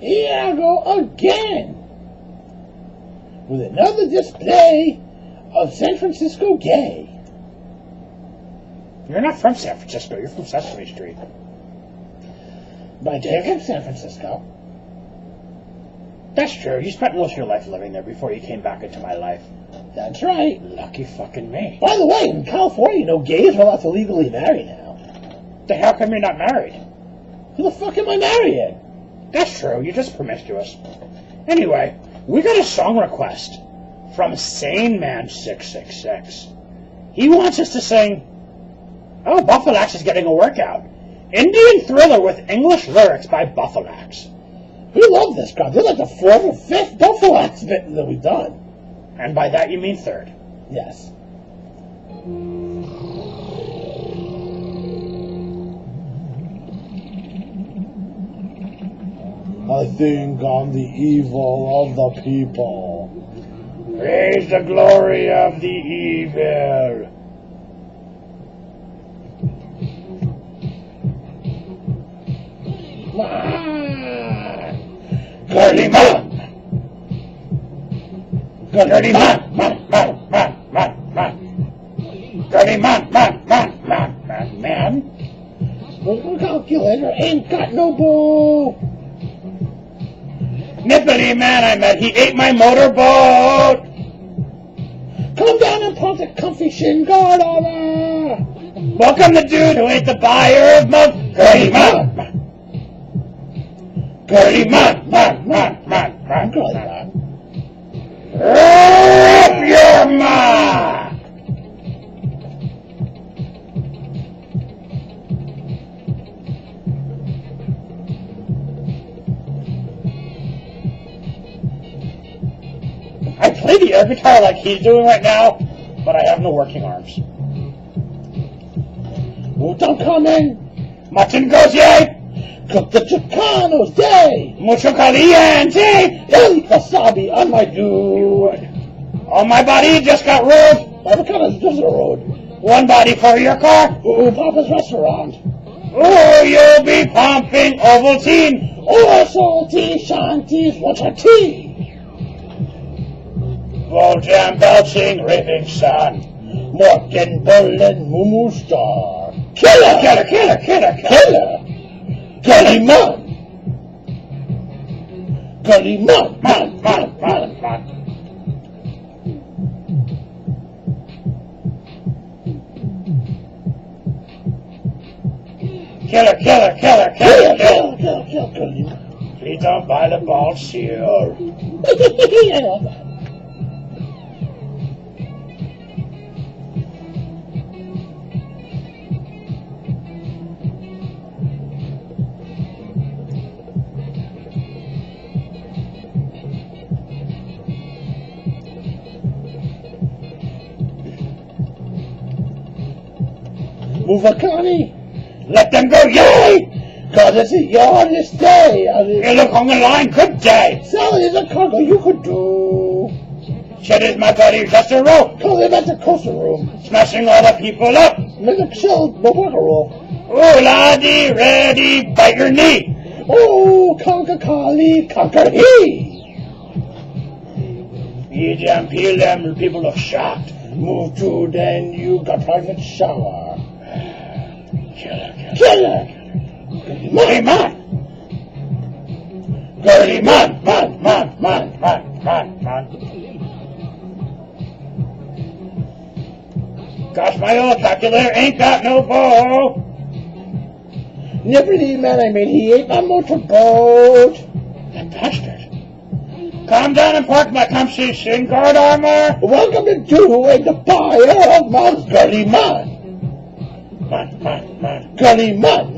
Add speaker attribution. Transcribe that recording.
Speaker 1: Here I go again with another display of San Francisco gay.
Speaker 2: You're not from San Francisco, you're from Sesame Street.
Speaker 1: But I came from San Francisco.
Speaker 2: That's true, you spent most of your life living there before you came back into my life.
Speaker 1: That's right.
Speaker 2: Lucky fucking me.
Speaker 1: By the way, in California, you know, gays are allowed to legally marry now.
Speaker 2: Then how come you're not married?
Speaker 1: Who the fuck am I marrying?
Speaker 2: That's true, you're just promiscuous. Anyway, we got a song request from Sane Man 666. He wants us to sing, oh, Buffalax is getting a workout. Indian Thriller with English lyrics by Buffalax.
Speaker 1: We love this guy. They're like the 4th or 5th Buffalax bit that we've done.
Speaker 2: And by that you mean 3rd.
Speaker 1: Yes. I think I'm the evil of the people.
Speaker 2: Praise the glory of the evil.
Speaker 1: Man!
Speaker 2: Girly man! Girly man! Man! Girly man! Man!
Speaker 1: The calculator ain't got no boo!
Speaker 2: Nippity man I met, he ate my motorboat!
Speaker 1: Come down and put the comfy shin guard on her!
Speaker 2: Welcome the dude who ain't the buyer of mugs! Girly man! Girly man!
Speaker 1: Girly man!
Speaker 2: Rip your man! I play the air guitar like he's doing right now, but I have no working arms.
Speaker 1: Mucho coming!
Speaker 2: Mutton goes yay!
Speaker 1: Cook the Chicanos day!
Speaker 2: Mucho caliente!
Speaker 1: El wasabi on my dude!
Speaker 2: On my body just got rolled!
Speaker 1: Avocados just a road.
Speaker 2: One body for your car!
Speaker 1: Ooh, Papa's restaurant!
Speaker 2: Ooh, you'll be pumping Ovaltine!
Speaker 1: Oh, salty shanties, what's a tea?
Speaker 2: Bull jam belching, raving sun.
Speaker 1: Morgan Bullen, Moo Star.
Speaker 2: Killer!
Speaker 1: Gully man! Gully man!
Speaker 2: Killer!
Speaker 1: Gully man.
Speaker 2: Please don't buy the bald seal.
Speaker 1: I love that. Muvakani,
Speaker 2: Let them go, yay!
Speaker 1: cause it's a yardist day.
Speaker 2: You look on the line, good day!
Speaker 1: Sally is a cargo you could do.
Speaker 2: Shit is my buddy, just a rope!
Speaker 1: Call him at the coaster room.
Speaker 2: Smashing all the people up!
Speaker 1: Make a chill, no worker roll.
Speaker 2: Oh, laddie, ready, bite your knee!
Speaker 1: Oh, conquer Kali, conquer he.
Speaker 2: Eat them, peel them, the people look shocked.
Speaker 1: Move to, then you got private shower.
Speaker 2: Killer.
Speaker 1: Money man.
Speaker 2: Girly man. Gosh, my old calculator ain't got no bow.
Speaker 1: Nippity man, I mean, he ate my motorboat.
Speaker 2: That bastard. Calm down and park my comfy shin guard armor.
Speaker 1: Welcome to do and the buyer of Mom's Gully man.
Speaker 2: Man.
Speaker 1: Gully man.